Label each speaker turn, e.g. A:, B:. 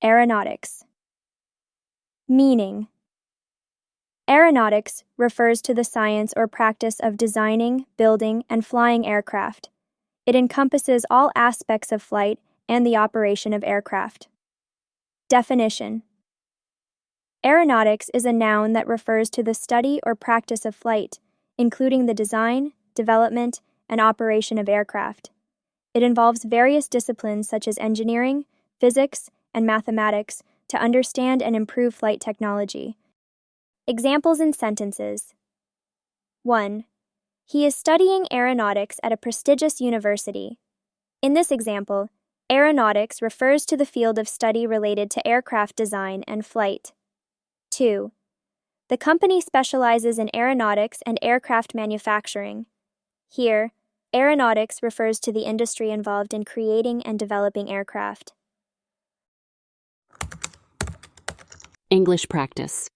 A: Aeronautics. Meaning: aeronautics refers to the science or practice of designing, building, and flying aircraft. It encompasses all aspects of flight and the operation of aircraft. Definition: aeronautics is a noun that refers to the study or practice of flight, including the design, development, and operation of aircraft. It involves various disciplines such as engineering, physics, and mathematics to understand and improve flight technology. Examples in sentences. 1. He is studying aeronautics at a prestigious university. In this example, aeronautics refers to the field of study related to aircraft design and flight. 2. The company specializes in aeronautics and aircraft manufacturing. Here, aeronautics refers to the industry involved in creating and developing aircraft.
B: English practice.